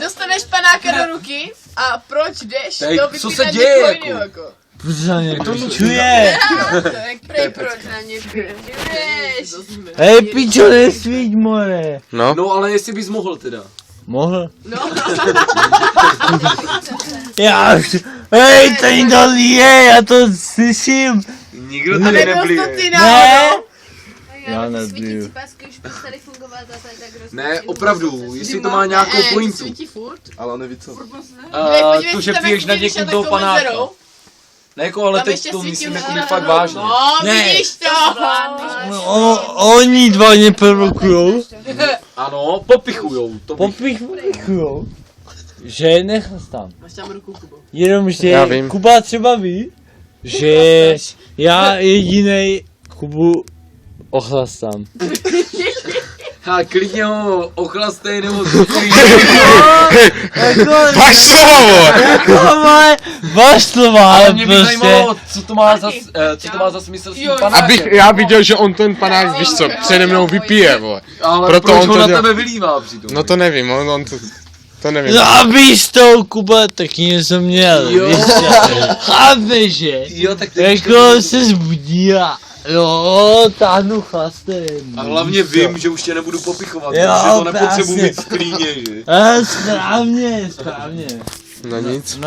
Dostaneš panáka do ruky a proč jdeš Teď, do co vypínat se děje, někoho jiného, jako? jako? Protože to čuje. Tak prej proč na ně jdeš? Hej, pičo, nesvíť, more. No. No ale jestli bys mohl teda. Mohl? No. Já už... Hej, ten to je, já to slyším. Nikdo A tady nebyl to neblije. ty Ne. náhodou? Já ty nebliju. svítící pásky už přestaly fungovat a to je tak hrozně. Ne, opravdu, jestli to má nějakou pointu. Svítí furt. Ale on neví co. Podívej, To, že tam, piješ jak na vidíš někým na toho takovou panáka. mezerou. Ne, jako, ale Tam teď ještě to svítí myslím jako mezera. fakt vážně. No, Ne. vidíš to? Oni dva neprovokujou. Ano, popichujou. To bych... Popichujou. Že nechastám. Máš tam ruku, Kubo. Jenomže Já vím. Kuba třeba ví, že já jedinej Kubu ochlastám. Ha, klidně ho ochlastej nebo Máš slovo! Váš slova, ale ale mě by prostě. zajímalo, co to má za smysl s tím panákem. Abych já viděl, že on ten panák, víš co, přede mnou vypije, vole. Ale proto proč on ho to na dělá. tebe vylívá přitom? No to nevím, on to nevím. No abys to, Kuba, taky něco měl, Jo. víš co? Chápeš, že? Jo, tak ty Jako se zbudí a jo, táhnu chlastem. A hlavně víš co? vím, že už tě nebudu popichovat, Jo, protože to nepotřebuji právě. mít v sklíně, že? Správně. No nic.